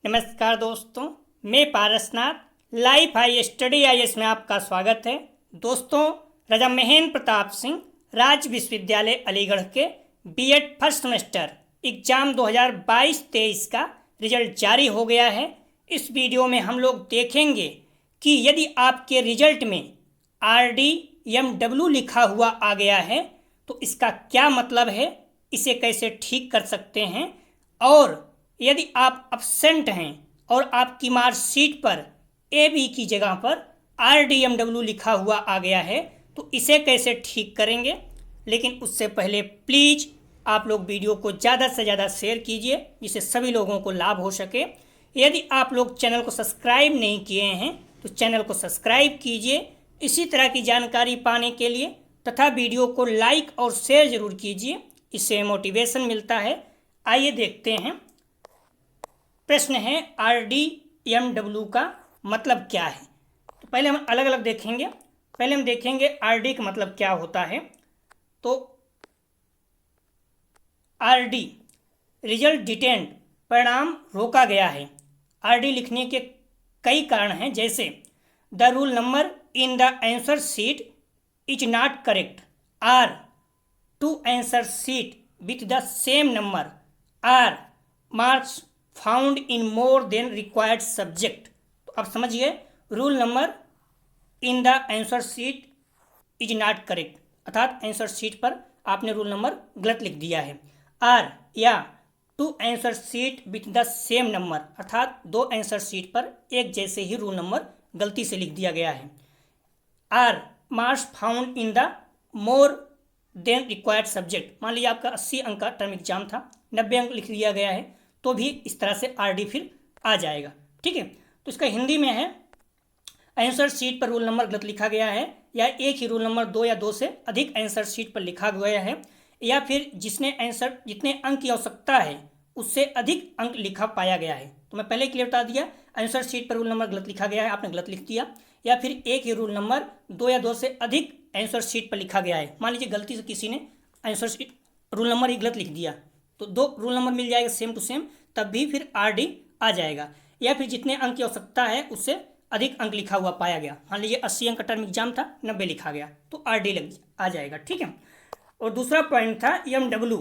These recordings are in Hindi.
नमस्कार दोस्तों, मैं Parasnath life high study IAS में आपका स्वागत है। दोस्तों, राजा महेंद्र प्रताप सिंह राज्य विश्वविद्यालय अलीगढ़ के B.Ed फर्स्ट सेमेस्टर एग्जाम 2022-23 का रिजल्ट जारी हो गया है। इस वीडियो में हम लोग देखेंगे कि यदि आपके रिजल्ट में RDMW लिखा हुआ आ गया है तो इसका क्या मतलब है, इसे कैसे ठीक कर सकते हैं, और यदि आप अब्सेंट हैं और आपकी मार्कशीट पर AB की जगह पर RDMW लिखा हुआ आ गया है तो इसे कैसे ठीक करेंगे। लेकिन उससे पहले प्लीज़ आप लोग वीडियो को ज़्यादा से ज़्यादा शेयर कीजिए जिससे सभी लोगों को लाभ हो सके। यदि आप लोग चैनल को सब्सक्राइब नहीं किए हैं तो चैनल को सब्सक्राइब कीजिए इसी तरह की जानकारी पाने के लिए, तथा वीडियो को लाइक और शेयर ज़रूर कीजिए, इससे मोटिवेशन मिलता है। आइए देखते हैं। प्रश्न है RDMW का मतलब क्या है। तो पहले हम अलग अलग देखेंगे। पहले हम देखेंगे RD का मतलब क्या होता है। तो RD रिजल्ट डिटेंड, परिणाम रोका गया है। RD लिखने के कई कारण हैं, जैसे the roll number in the answer sheet is not correct, or two answer sheet with the same number, or marks found in more than required subject. तो अब समझिए, roll number in the answer sheet is not correct अर्थात आंसर शीट पर आपने रूल नंबर गलत लिख दिया है। आर या two answer sheet with the same number अर्थात दो आंसर शीट पर एक जैसे ही रूल नंबर गलती से लिख दिया गया है। Or marks found in the more than required subject, मान लीजिए आपका 80 अंक का टर्म एग्जाम था, 90 अंक लिख दिया गया है तो भी इस तरह से RD फिर आ जाएगा। ठीक है, तो इसका हिंदी में है आंसर शीट पर रूल नंबर गलत लिखा गया है, या एक ही रूल नंबर 2 या 2 से अधिक आंसर शीट पर लिखा गया है, या फिर जितने अंक की आवश्यकता है उससे अधिक अंक लिखा पाया गया है। तो मैं पहले क्लियर बता दिया, आंसर शीट पर रूल नंबर गलत लिखा गया है, आपने गलत लिख दिया, या फिर एक ही रूल नंबर 2 या 2 से अधिक आंसर शीट पर लिखा गया है। मान लीजिए गलती से किसी ने आंसर शीट रूल नंबर ही गलत लिख दिया तो 2 रूल नंबर मिल जाएगा सेम टू सेम, तब भी फिर RD आ जाएगा। या फिर जितने अंक की आवश्यकता है उससे अधिक अंक लिखा हुआ पाया गया, मान लीजिए 80 अंक का टर्म एग्जाम था, 90 लिखा गया तो RD लग आ जाएगा। ठीक है, और दूसरा पॉइंट था MW।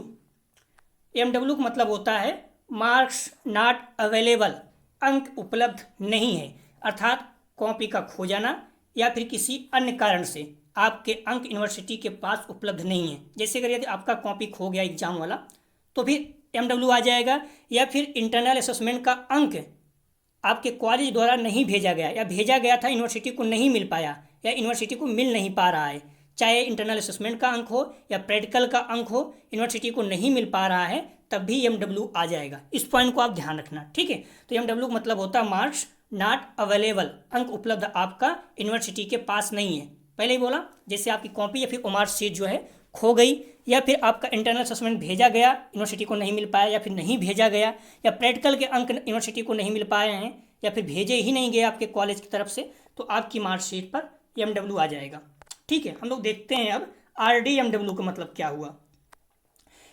MW का मतलब होता है मार्क्स नॉट अवेलेबल, अंक उपलब्ध नहीं है, अर्थात कॉपी का खो जाना या फिर किसी अन्य कारण से आपके अंक यूनिवर्सिटी के पास उपलब्ध नहीं है। जैसे अगर यदि आपका कॉपी खो गया एग्जाम वाला तो फिर MW आ जाएगा, या फिर इंटरनल असेसमेंट का अंक आपके कॉलेज द्वारा नहीं भेजा गया, या भेजा गया था यूनिवर्सिटी को नहीं मिल पाया, या यूनिवर्सिटी को मिल नहीं पा रहा है, चाहे इंटरनल असेसमेंट का अंक हो या प्रैक्टिकल का अंक हो, यूनिवर्सिटी को नहीं मिल पा रहा है तब भी MW आ जाएगा। इस पॉइंट को आप ध्यान रखना। ठीक है, तो MW का मतलब होता है मार्क्स नॉट अवेलेबल, अंक उपलब्ध आपका यूनिवर्सिटी के पास नहीं है। पहले ही बोला, जैसे आपकी कॉपी या फिर मार्क शीट जो है खो गई, या फिर आपका इंटरनल असेसमेंट भेजा गया यूनिवर्सिटी को नहीं मिल पाया, या फिर नहीं भेजा गया, या प्रैक्टिकल के अंक यूनिवर्सिटी को नहीं मिल पाए हैं, या फिर भेजे ही नहीं गए आपके कॉलेज की तरफ से, तो आपकी मार्कशीट पर MW आ जाएगा। ठीक है, हम लोग देखते हैं अब RDMW का मतलब क्या हुआ।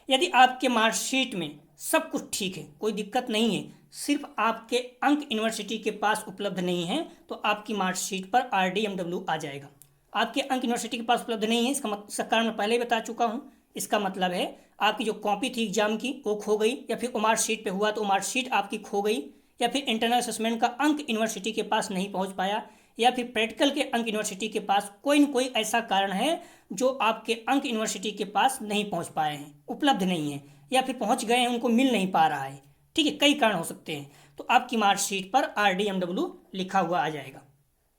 यदि आपके मार्कशीट में सब कुछ ठीक है, कोई दिक्कत नहीं है, सिर्फ आपके अंक यूनिवर्सिटी के पास उपलब्ध नहीं है, तो आपकी मार्कशीट पर RDMW आ जाएगा। आपके अंक यूनिवर्सिटी के पास उपलब्ध नहीं है, इसका कारण मैं पहले ही बता चुका हूँ। इसका मतलब है आपकी जो कॉपी थी एग्जाम की वो खो गई, या फिर मार्कशीट पे हुआ तो मार्कशीट आपकी खो गई, या फिर इंटरनल असेसमेंट का अंक यूनिवर्सिटी के पास नहीं पहुँच पाया, या फिर प्रैक्टिकल के अंक यूनिवर्सिटी के पास कोई न कोई ऐसा कारण है जो आपके अंक यूनिवर्सिटी के पास नहीं पहुँच पाए हैं, उपलब्ध नहीं है, या फिर पहुँच गए हैं उनको मिल नहीं पा रहा है। ठीक है, कई कारण हो सकते हैं, तो आपकी मार्कशीट पर RDMW लिखा हुआ आ जाएगा।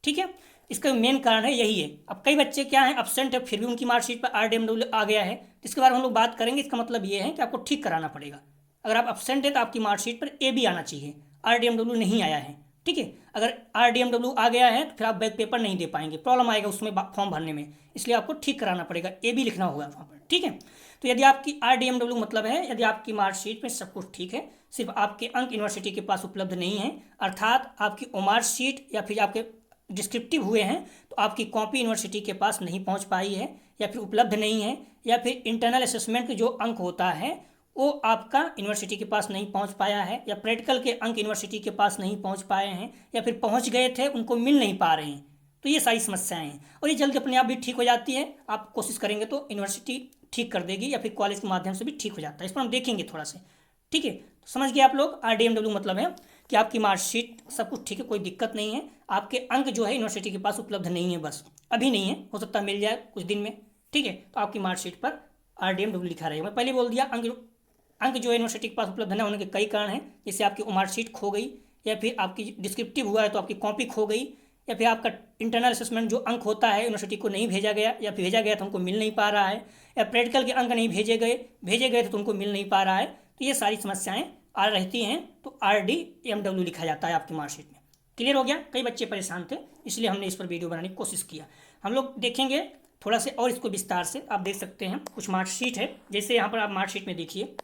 ठीक है, इसका मेन कारण है यही है। अब कई बच्चे क्या हैं, अब्सेंट है, फिर भी उनकी मार्कशीट पर RDMW आ गया है, तो इसके बारे में हम लोग बात करेंगे। इसका मतलब ये है कि आपको ठीक कराना पड़ेगा। अगर आप अब्सेंट है तो आपकी मार्कशीट पर AB आना चाहिए, RDMW नहीं आया है। ठीक है, अगर RDMW आ गया है तो फिर आप बैक पेपर नहीं दे पाएंगे, प्रॉब्लम आएगा उसमें फॉर्म भरने में, इसलिए आपको ठीक कराना पड़ेगा, AB लिखना होगा वहाँ पर। ठीक है, तो यदि आपकी RDMW मतलब है यदि आपकी मार्कशीट में सब कुछ ठीक है, सिर्फ आपके अंक यूनिवर्सिटी के पास उपलब्ध नहीं है, अर्थात आपकी मार्कशीट या फिर आपके डिस्क्रिप्टिव हुए हैं तो आपकी कॉपी यूनिवर्सिटी के पास नहीं पहुंच पाई है, या फिर उपलब्ध नहीं है, या फिर इंटरनल असेसमेंट के जो अंक होता है वो आपका यूनिवर्सिटी के पास नहीं पहुंच पाया है, या प्रैक्टिकल के अंक यूनिवर्सिटी के पास नहीं पहुंच पाए हैं, या फिर पहुंच गए थे उनको मिल नहीं पा रहे हैं। तो ये सारी समस्याएं हैं, और ये जल्दी अपने आप भी ठीक हो जाती है। आप कोशिश करेंगे तो यूनिवर्सिटी ठीक कर देगी, या फिर कॉलेज के माध्यम से भी ठीक हो जाता है। इस पर हम देखेंगे थोड़ा सा, ठीक है। तो समझ गए आप लोग, RDMW मतलब है कि आपकी मार्कशीट सब कुछ ठीक है, कोई दिक्कत नहीं है, आपके अंक जो है यूनिवर्सिटी के पास उपलब्ध नहीं है, बस अभी नहीं है, हो सकता है मिल जाए कुछ दिन में, ठीक है। तो आपकी मार्कशीट पर RDMW लिखा रहेगा। मैं पहले बोल दिया, अंक जो है यूनिवर्सिटी के पास उपलब्ध न होने के कई कारण हैं, जैसे आपकी मार्कशीट खो गई, या फिर आपकी डिस्क्रिप्टिव हुआ है तो आपकी कॉपी खो गई, या फिर आपका इंटरनल असेसमेंट जो अंक होता है यूनिवर्सिटी को नहीं भेजा गया, या फिर भेजा गया तो उनको मिल नहीं पा रहा है, या प्रैक्टिकल के अंक नहीं भेजे गए तो उनको मिल नहीं पा रहा है। तो ये सारी समस्याएं आ रहती हैं, तो RDMW लिखा जाता है आपकी मार्कशीट में। क्लियर हो गया। कई बच्चे परेशान थे, इसलिए हमने इस पर वीडियो बनाने की कोशिश किया। हम लोग देखेंगे थोड़ा से और इसको विस्तार से। आप देख सकते हैं कुछ मार्कशीट है, जैसे यहाँ पर आप मार्कशीट में देखिए,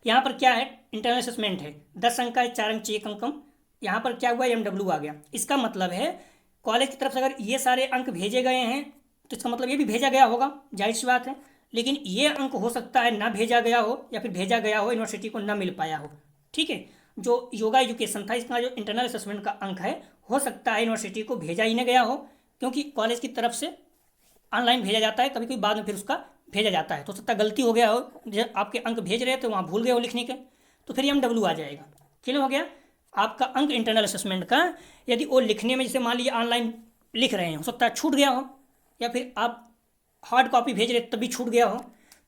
यहाँ पर क्या है, इंटरनल असेसमेंट है, 10 अंक का है, 4 अंक चाहिए कम कम। यहाँ पर क्या हुआ, MW आ गया। इसका मतलब है कॉलेज की तरफ से अगर ये सारे अंक भेजे गए हैं तो इसका मतलब ये भी भेजा गया होगा, जाहिर सी बात है। लेकिन ये अंक हो सकता है ना भेजा गया हो, या फिर भेजा गया हो यूनिवर्सिटी को ना मिल पाया हो, ठीक है। जो योगा एजुकेशन था, इसका जो इंटरनल असेसमेंट का अंक है, हो सकता है यूनिवर्सिटी को भेजा ही ना गया हो, क्योंकि कॉलेज की तरफ से ऑनलाइन भेजा जाता है, कभी कभी बाद में फिर उसका भेजा जाता है। तो सकता गलती हो गया हो, जब आपके अंक भेज रहे थे वहाँ भूल गए हो लिखने के, तो फिर MW आ जाएगा। क्लियर हो गया। आपका अंक इंटरनल असेसमेंट का यदि वो लिखने में, जैसे मान लीजिए ऑनलाइन लिख रहे हैं, हो सकता है छूट गया हो, या फिर आप हार्ड कॉपी भेज रहे तभी छूट गया हो,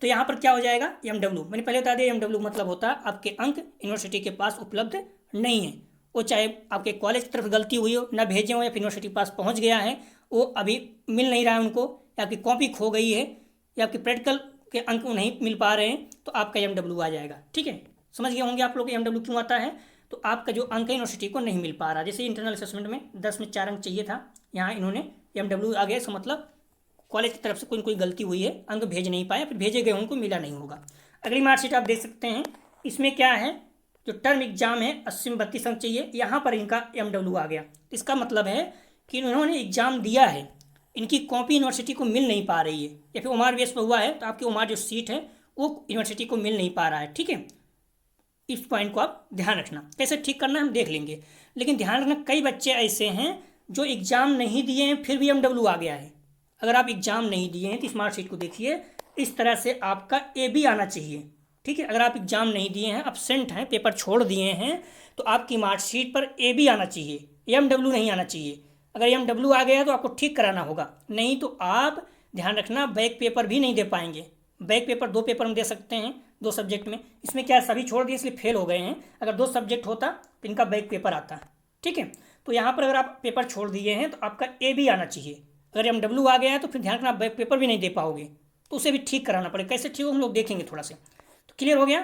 तो यहाँ पर क्या हो जाएगा, MW। मैंने पहले बता दिया, MW मतलब होता है आपके अंक यूनिवर्सिटी के पास उपलब्ध नहीं है। वो चाहे आपके कॉलेज की तरफ गलती हुई हो, ना भेजे हो, या फिर यूनिवर्सिटी के पास पहुँच गया है, वो अभी मिल नहीं रहा है उनको, या आपकी कॉपी खो गई है, या आपके प्रैक्टिकल के अंक नहीं मिल पा रहे हैं, तो आपका MW आ जाएगा, ठीक है। समझ गए होंगे आप लोग MW क्यों आता है। तो आपका जो अंक है यूनिवर्सिटी को नहीं मिल पा रहा, जैसे इंटरनल असेसमेंट में 10 में 4 अंक चाहिए था, यहाँ इन्होंने MW आ गया, इसका मतलब कॉलेज की तरफ से कोई कोई गलती हुई है, अंक भेज नहीं पाए, फिर भेजे गए उनको मिला नहीं होगा। अगली मार्कशीट आप देख सकते हैं, इसमें क्या है, जो टर्म एग्जाम है 80 में 32 अंक चाहिए, यहाँ पर इनका MW आ गया। इसका मतलब है कि इन्होंने एग्जाम दिया है, इनकी कॉपी यूनिवर्सिटी को मिल नहीं पा रही है, या फिर ओमार बेस पर हुआ है तो आपकी ओमार जो सीट है वो यूनिवर्सिटी को मिल नहीं पा रहा है, ठीक है। इस पॉइंट को आप ध्यान रखना, कैसे ठीक करना है हम देख लेंगे। लेकिन ध्यान रखना, कई बच्चे ऐसे हैं जो एग्ज़ाम नहीं दिए हैं फिर भी MW आ गया है। अगर आप एग्ज़ाम नहीं दिए हैं तो इस मार्कशीट को देखिए, इस तरह से आपका AB आना चाहिए, ठीक है। अगर आप एग्ज़ाम नहीं दिए हैं, absent हैं, पेपर छोड़ दिए हैं, तो आपकी मार्कशीट पर AB आना चाहिए, MW नहीं आना चाहिए। अगर MW आ गया तो आपको ठीक कराना होगा, नहीं तो आप ध्यान रखना बैक पेपर भी नहीं दे पाएंगे। बैक पेपर 2 पेपर हम दे सकते हैं, 2 सब्जेक्ट में। इसमें क्या सभी छोड़ दिए इसलिए फेल हो गए हैं, अगर 2 सब्जेक्ट होता तो इनका बैक पेपर आता, ठीक है। तो यहाँ पर अगर आप पेपर छोड़ दिए हैं तो आपका AB आना चाहिए। अगर MW आ गया है तो फिर ध्यान रखना आप बैक पेपर भी नहीं दे पाओगे, तो उसे भी ठीक कराना पड़ेगा। कैसे ठीक हो हम लोग देखेंगे थोड़ा से। तो क्लियर हो गया।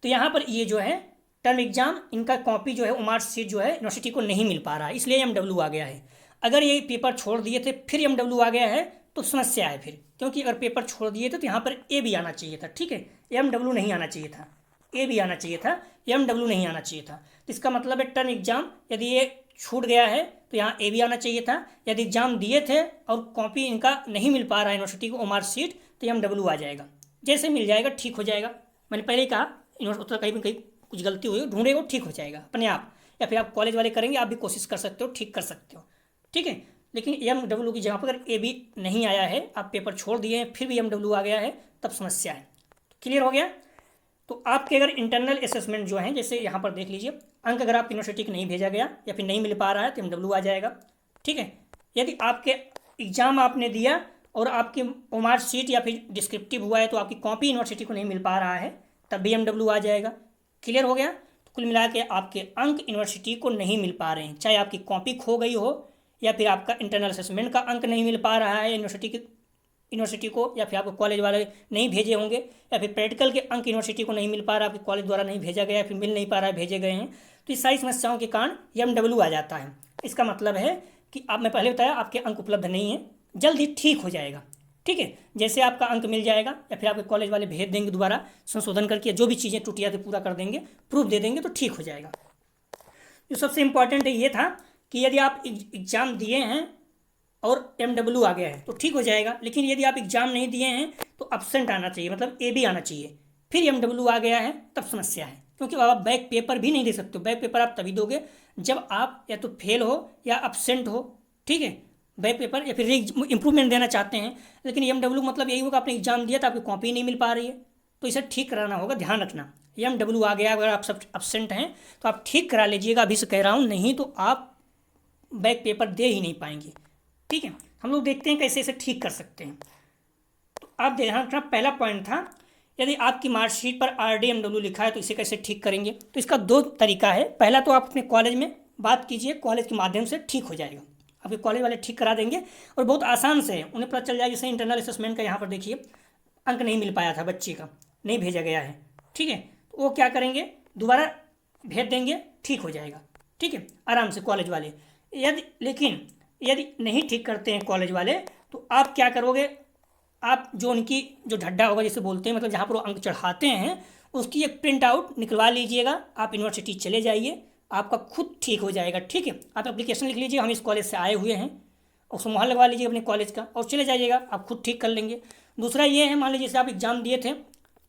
तो यहाँ पर ये जो है टर्म एग्जाम, इनका कॉपी जो है वो मार्कशीट जो है यूनिवर्सिटी को नहीं मिल पा रहा है, इसलिए MW आ गया है। अगर ये पेपर छोड़ दिए थे फिर MW आ गया है तो समस्या है फिर, क्योंकि अगर पेपर छोड़ दिए थे तो यहाँ पर AB आना चाहिए था, ठीक है। MW नहीं आना चाहिए था, AB आना चाहिए था, MW नहीं आना चाहिए था। तो इसका मतलब है टर्म एग्जाम यदि ये छूट गया है तो यहाँ AB आना चाहिए था। यदि एग्जाम दिए थे और कॉपी इनका नहीं मिल पा रहा है यूनिवर्सिटी को मार्कशीट, तो MW आ जाएगा। जैसे मिल जाएगा ठीक हो जाएगा। मैंने पहले ही कहा यूनिवर्सिटी कहीं कहीं कुछ गलती हुई ढूंढेगा ठीक हो जाएगा अपने आप, या फिर आप कॉलेज वाले करेंगे, आप भी कोशिश कर सकते हो, ठीक कर सकते हो, ठीक है। लेकिन MW की जगह पर अगर AB नहीं आया है, आप पेपर छोड़ दिए हैं फिर भी MW आ गया है, तब समस्या है। तो क्लियर हो गया। तो आपके अगर इंटरनल असेसमेंट जो है, जैसे यहाँ पर देख लीजिए, अंक अगर आप यूनिवर्सिटी को नहीं भेजा गया या फिर नहीं मिल पा रहा है तो MW आ जाएगा, ठीक है। यदि आपके एग्जाम आपने दिया और आपकी मार्कशीट या फिर डिस्क्रिप्टिव हुआ है तो आपकी कॉपी यूनिवर्सिटी को नहीं मिल पा रहा है, तब भी MW आ जाएगा। क्लियर हो गया। तो कुल मिला के आपके अंक यूनिवर्सिटी को नहीं मिल पा रहे हैं, चाहे आपकी कॉपी खो गई हो, या फिर आपका इंटरनल असेसमेंट का अंक नहीं मिल पा रहा है यूनिवर्सिटी को, या फिर आपको कॉलेज वाले नहीं भेजे होंगे, या फिर प्रैक्टिकल के अंक यूनिवर्सिटी को नहीं मिल पा रहा, आपके कॉलेज द्वारा नहीं भेजा गया, फिर मिल नहीं पा रहा है, भेजे गए हैं, तो इस सारी समस्याओं के कारण MW आ जाता है। इसका मतलब है कि आप, मैं पहले बताया, आपके अंक उपलब्ध नहीं है, जल्द ही ठीक हो जाएगा, ठीक है। जैसे आपका अंक मिल जाएगा या फिर आपके कॉलेज वाले भेज देंगे, दोबारा संशोधन करके जो भी चीज़ें टूटिया थे पूरा कर देंगे, प्रूफ दे देंगे, तो ठीक हो जाएगा। जो सबसे इम्पॉर्टेंट ये था कि यदि आप एग्ज़ाम दिए हैं और MW आ गया है तो ठीक हो जाएगा, लेकिन यदि आप एग्ज़ाम नहीं दिए हैं तो एब्सेंट आना चाहिए, मतलब AB आना चाहिए। फिर MW आ गया है, तब समस्या है, क्योंकि अब आप बैक पेपर भी नहीं दे सकते हो। बैक पेपर आप तभी दोगे जब आप या तो फेल हो या absent हो, ठीक है। बैक पेपर या फिर इम्प्रूवमेंट देना चाहते हैं, लेकिन MW मतलब यही होगा आपने एग्जाम दिया था, आपकी कॉपी नहीं मिल पा रही है, तो इसे ठीक कराना होगा, ध्यान रखना। MW आ गया, अगर आप सब absent हैं तो आप ठीक करा लीजिएगा, अभी से कह रहा हूँ, नहीं तो आप बैक पेपर दे ही नहीं पाएंगे, ठीक है। हम लोग देखते हैं कैसे इसे ठीक कर सकते हैं। तो आप ध्यान रखना, पहला पॉइंट था, यदि आपकी मार्कशीट पर RDMW लिखा है तो इसे कैसे ठीक करेंगे। तो इसका दो तरीका है। पहला तो आप अपने कॉलेज में बात कीजिए, कॉलेज के माध्यम से ठीक हो जाएगा, आपके कॉलेज वाले ठीक करा देंगे, और बहुत आसान से है, उन्हें पता चल जाएगा। जैसे इंटरनल असेसमेंट का यहाँ पर देखिए, अंक नहीं मिल पाया था बच्चे का, नहीं भेजा गया है, ठीक है, तो वो क्या करेंगे, दोबारा भेज देंगे, ठीक हो जाएगा, ठीक है, आराम से कॉलेज वाले। लेकिन यदि नहीं ठीक करते हैं कॉलेज वाले, तो आप क्या करोगे, आप जो उनकी जो ढड्डा होगा जिसे बोलते हैं, मतलब जहाँ पर वो अंक चढ़ाते हैं, उसकी एक प्रिंट आउट निकलवा लीजिएगा, आप यूनिवर्सिटी चले जाइए, आपका खुद ठीक हो जाएगा, ठीक है। आप एप्लीकेशन लिख लीजिए, हम इस कॉलेज से आए हुए हैं, उसको मुहर लगवा लीजिए अपने कॉलेज का, और चले जाइएगा, आप खुद ठीक कर लेंगे। दूसरा ये है, मान लीजिए जैसे आप एग्ज़ाम दिए थे,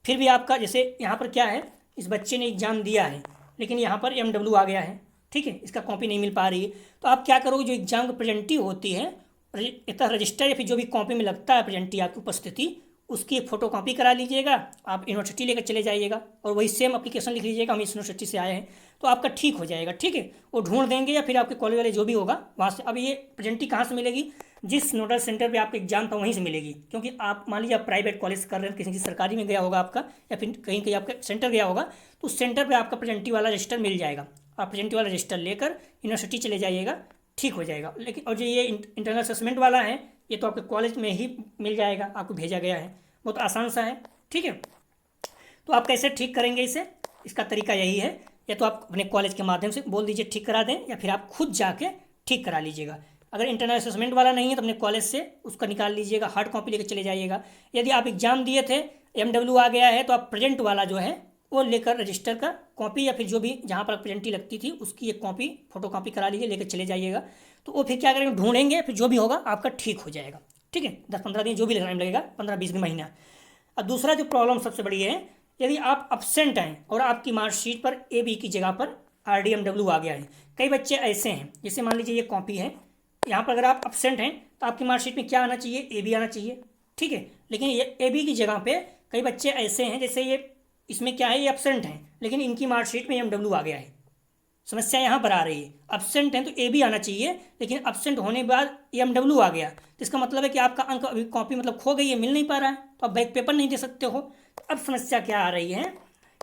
फिर भी आपका, जैसे यहाँ पर क्या है, इस बच्चे ने एग्ज़ाम दिया है, लेकिन यहाँ पर MW आ गया है, ठीक है, इसका कॉपी नहीं मिल पा रही है, तो आप क्या करोगे, जो एग्जाम की प्रेजेंटिव होती है, इतना रजिस्टर या फिर जो भी कॉपी में लगता है प्रेजेंटिव आपकी उपस्थिति, उसकी एक फ़ोटो कॉपी करा लीजिएगा, आप यूनिवर्सिटी लेकर चले जाइएगा, और वही सेम एप्लीकेशन लिख लीजिएगा, हम इस यूनिवर्सिटी से आए हैं, तो आपका ठीक हो जाएगा, ठीक है। वो ढूंढ देंगे, या फिर आपके कॉलेज वाले जो भी होगा वहाँ से। अब ये प्रेजेंटिव कहाँ से मिलेगी, जिस नोडल सेंटर पे आपका एग्जाम था वहीं से मिलेगी, क्योंकि आप मान लीजिए आप प्राइवेट कॉलेज कर रहे हैं, किसी सरकारी में गया होगा आपका, या फिर कहीं कहीं आपका सेंटर गया होगा, तो उस सेंटर पर आपका प्रेजेंटिव वाला रजिस्टर मिल जाएगा, आप प्रेजेंटिव वाला रजिस्टर लेकर यूनिवर्सिटी चले जाइएगा, ठीक हो जाएगा। लेकिन और जो ये इंटरनल असेसमेंट वाला है, ये तो आपके कॉलेज में ही मिल जाएगा, आपको भेजा गया है, बहुत आसान सा है, ठीक है। तो आप कैसे ठीक करेंगे इसे, इसका तरीका यही है, या तो आप अपने कॉलेज के माध्यम से बोल दीजिए ठीक करा दें, या फिर आप खुद जाके ठीक करा लीजिएगा। अगर इंटरनल असेसमेंट वाला नहीं है तो अपने कॉलेज से उसका निकाल लीजिएगा, हार्ड कॉपी लेकर चले जाइएगा। यदि आप एग्जाम दिए थे, MW आ गया है, तो आप प्रेजेंट वाला जो है वो लेकर रजिस्टर का कॉपी, या फिर जो भी जहाँ पर प्रेजेंटी लगती थी उसकी एक कॉपी, फोटो कॉपी करा लीजिए, लेकर चले जाइएगा। तो वो फिर क्या करेंगे, ढूंढेंगे, फिर जो भी होगा आपका ठीक हो जाएगा, ठीक है। 10-15 दिन जो भी टाइम लगेगा, 15-20 दिन, महीना। और दूसरा जो प्रॉब्लम सबसे बड़ी है, यदि आप absent हैं और आपकी मार्कशीट पर AB की जगह पर RDMW आ गया है। कई बच्चे ऐसे हैं, जैसे मान लीजिए ये कॉपी है, यहाँ पर अगर आप absent हैं तो आपकी मार्कशीट में क्या आना चाहिए, AB आना चाहिए, ठीक है। लेकिन ये AB की जगह पे कई बच्चे ऐसे हैं, जैसे ये इसमें क्या है, ये absent हैं, लेकिन इनकी मार्कशीट में MW आ गया है। समस्या यहाँ पर आ रही है, absent हैं तो AB आना चाहिए, लेकिन absent होने के बाद MW आ गया, तो इसका मतलब है कि आपका अंक अभी कॉपी मतलब खो गई है, मिल नहीं पा रहा है, तो आप बैक पेपर नहीं दे सकते हो। तो अब समस्या क्या आ रही है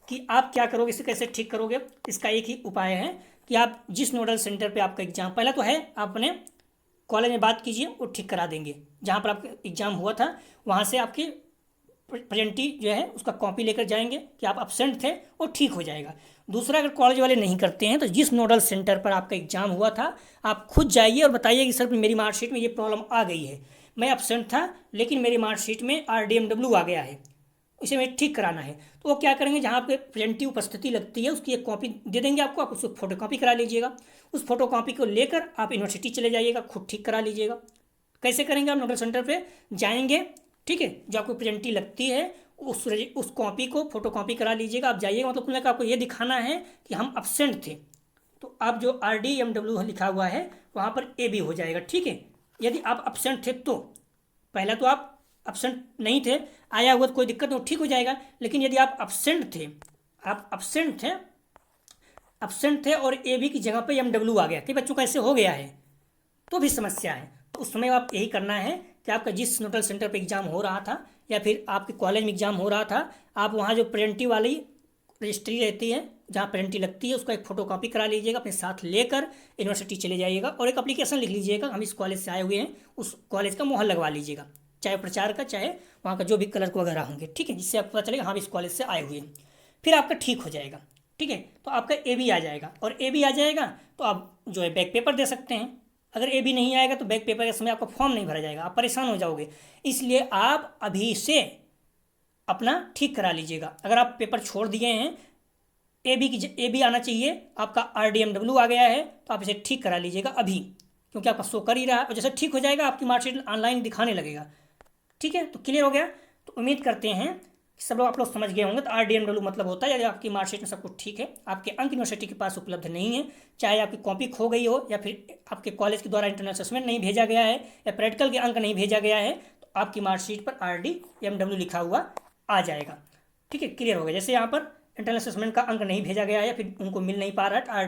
कि आप क्या करोगे, इसे कैसे ठीक करोगे। इसका एक ही उपाय है कि आप जिस नोडल सेंटर पे आपका एग्जाम, पहला तो है आप अपने कॉलेज में बात कीजिए, वो ठीक करा देंगे, जहाँ पर आपका एग्जाम हुआ था वहाँ से आपकी प्रेजेंटी जो है उसका कॉपी लेकर जाएंगे कि आप absent थे, वो ठीक हो जाएगा। दूसरा, अगर कॉलेज वाले नहीं करते हैं तो जिस नोडल सेंटर पर आपका एग्जाम हुआ था आप खुद जाइए और बताइए कि सर मेरी मार्कशीट में ये प्रॉब्लम आ गई है, मैं absent था लेकिन मेरी मार्कशीट में RDMW आ गया है, इसे मैं ठीक कराना है। तो वो क्या करेंगे, जहाँ पे प्रेजेंटिव उपस्थिति लगती है उसकी एक कॉपी दे देंगे आपको, आप उसको फोटो कॉपी करा लीजिएगा, उस फोटो कॉपी को लेकर आप यूनिवर्सिटी चले जाइएगा, खुद ठीक करा लीजिएगा। कैसे करेंगे, आप नोडल सेंटर पे जाएंगे, ठीक है, जो आपको प्रेजेंटी लगती है उस कॉपी को फोटो कॉपी करा लीजिएगा, आप जाइएगा, मतलब कुल आपको ये दिखाना है कि हम absent थे, तो आप जो RDMW लिखा हुआ है वहाँ पर AB हो जाएगा, ठीक है। यदि आप absent थे तो पहला तो आप absent नहीं थे, आया हुआ तो कोई दिक्कत नहीं, ठीक हो जाएगा। लेकिन यदि आप absent थे, आप absent थे और AB की जगह पे MW आ गया, कई बच्चों का ऐसे हो गया है, तो भी समस्या है। तो उस समय आप यही करना है कि आपका जिस नोडल सेंटर पर एग्जाम हो रहा था या फिर आपके कॉलेज में एग्जाम हो रहा था, आप वहाँ जो प्रेजेंटी वाली रजिस्ट्री रहती है, जहाँ प्रेजेंटी लगती है, उसका एक फोटो कॉपी करा लीजिएगा, अपने साथ लेकर यूनिवर्सिटी चले जाइएगा, और एक एप्लीकेशन लिख लीजिएगा, हम इस कॉलेज से आए हुए हैं, उस कॉलेज का मुहर लगवा लीजिएगा, चाहे प्रचार का चाहे वहाँ का जो भी क्लर्क वगैरह होंगे, ठीक है, जिससे आपको पता चलेगा हाँ इस कॉलेज से आए हुए हैं। फिर आपका ठीक हो जाएगा, ठीक है। तो आपका AB आ जाएगा, और AB आ जाएगा तो आप जो है बैक पेपर दे सकते हैं। अगर AB नहीं आएगा तो बैक पेपर के समय आपका फॉर्म नहीं भरा जाएगा, आप परेशान हो जाओगे। इसलिए आप अभी से अपना ठीक करा लीजिएगा। अगर आप पेपर छोड़ दिए हैं, AB आना चाहिए, आपका RDMW आ गया है, तो आप इसे ठीक करा लीजिएगा अभी, क्योंकि आपका शो कर ही रहा है, और जैसे ठीक हो जाएगा आपकी मार्कशीट ऑनलाइन दिखाने लगेगा, ठीक है। तो क्लियर हो गया। तो उम्मीद करते हैं सब लोग आप लोग समझ गए होंगे। तो RDMW मतलब होता है यदि आपकी मार्कशीट में सब कुछ ठीक है, आपके अंक यूनिवर्सिटी के पास उपलब्ध नहीं है, चाहे आपकी कॉपी खो गई हो या फिर आपके कॉलेज के द्वारा इंटरनल असेसमेंट नहीं भेजा गया है या प्रैक्टिकल के अंक नहीं भेजा गया है, तो आपकी मार्कशीट पर RDMW लिखा हुआ आ जाएगा। ठीक है, क्लियर हो गया। जैसे यहाँ पर इंटरनल असेसमेंट का अंक नहीं भेजा गया है या फिर उनको मिल नहीं पा रहा है,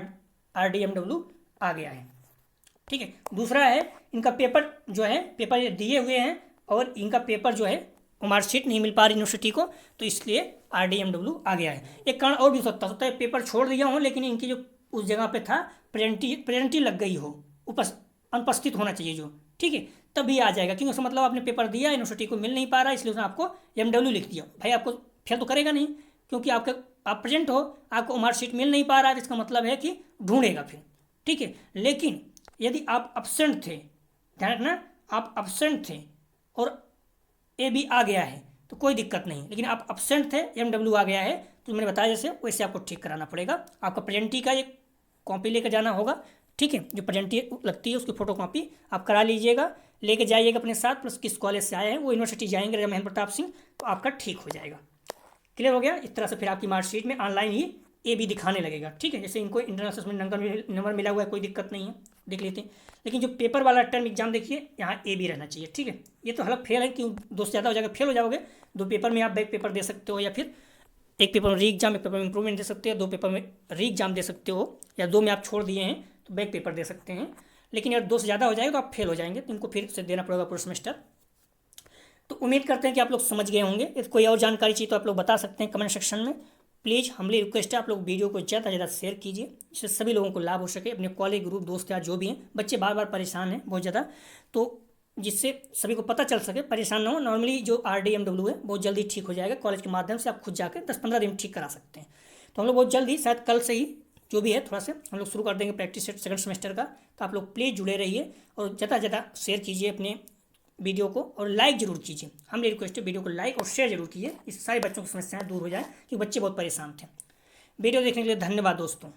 RDMW आ गया है। ठीक है, दूसरा है इनका पेपर जो है, पेपर दिए हुए हैं और इनका पेपर जो है मार्कशीट नहीं मिल पा रही यूनिवर्सिटी को, तो इसलिए RDMW आ गया है। एक कारण और भी हो सकता है पेपर छोड़ दिया हो लेकिन इनकी जो उस जगह पे था प्रेजेंटी लग गई हो, अनुपस्थित होना चाहिए जो, ठीक है, तभी आ जाएगा। क्योंकि उसका मतलब आपने पेपर दिया, यूनिवर्सिटी को मिल नहीं पा रहा, इसलिए उसने आपको MW लिख दिया। भाई आपको फेल तो करेगा नहीं, क्योंकि आप प्रेजेंट हो, आपको मार्कशीट मिल नहीं पा रहा है, इसका मतलब है कि ढूंढेगा फिर। ठीक है, लेकिन यदि आप एब्सेंट थे, ध्यान रखना, आप एब्सेंट थे और AB आ गया है तो कोई दिक्कत नहीं, लेकिन आप एब्सेंट थे, MW आ गया है, तो मैंने बताया जैसे वैसे आपको ठीक कराना पड़ेगा। आपका प्रेजेंटी का एक कॉपी लेकर जाना होगा। ठीक है, जो प्रेजेंटी लगती है उसकी फोटो कॉपी आप करा लीजिएगा, लेके जाइएगा अपने साथ, प्लस किस कॉलेज से आए हैं वो यूनिवर्सिटी जाएंगे राजा महेंद्र प्रताप सिंह, तो आपका ठीक हो जाएगा। क्लियर हो गया। इस तरह से फिर आपकी मार्कशीट में ऑनलाइन ही AB दिखाने लगेगा। ठीक है, जैसे इनको इंटरनल असेसमेंट नंबर मिला हुआ है, कोई दिक्कत नहीं है, देख लेते हैं। लेकिन जो पेपर वाला टर्म एग्जाम देखिए, यहाँ AB रहना चाहिए। ठीक है, ये तो हलक फेल है कि 2 से ज़्यादा हो जाएगा, फेल हो जाओगे। 2 पेपर में आप बैक पेपर दे सकते हो, या फिर एक पेपर में री एग्जाम, एक पेपर में इंप्रूवमेंट दे सकते हो, 2 पेपर में री एग्जाम दे सकते हो, या 2 में आप छोड़ दिए हैं तो बैक पेपर दे सकते हैं। लेकिन अगर 2 से ज़्यादा हो जाएगा तो आप फेल हो जाएंगे, तो इनको फिर से देना पड़ेगा पूरा सेमेस्टर। तो उम्मीद करते हैं कि आप लोग समझ गए होंगे। यदि कोई और जानकारी चाहिए तो आप लोग बता सकते हैं कमेंट सेक्शन में। प्लीज़ हम्बली रिक्वेस्ट है, आप लोग वीडियो को ज़्यादा से ज़्यादा शेयर कीजिए, जिससे सभी लोगों को लाभ हो सके। अपने कॉलेज ग्रुप दोस्त यार जो भी हैं, बच्चे बार बार परेशान हैं बहुत ज़्यादा, तो जिससे सभी को पता चल सके, परेशान ना हो। नॉर्मली जो RDMW है बहुत जल्दी ठीक हो जाएगा, कॉलेज के माध्यम से आप खुद जाकर 10-15 दिन ठीक करा सकते हैं। तो हम लोग बहुत जल्दी, शायद कल से ही जो भी है थोड़ा सा हम लोग शुरू कर देंगे प्रैक्टिस सेट सेकंड सेमेस्टर का। तो आप लोग प्लीज़ जुड़े रहिए और ज़्यादा से ज़्यादा शेयर कीजिए अपने वीडियो को, और लाइक जरूर कीजिए। हमने रिक्वेस्ट है वीडियो को लाइक और शेयर जरूर कीजिए, इससे सारे बच्चों की समस्याएं दूर हो जाए, क्योंकि बच्चे बहुत परेशान थे। वीडियो देखने के लिए धन्यवाद दोस्तों।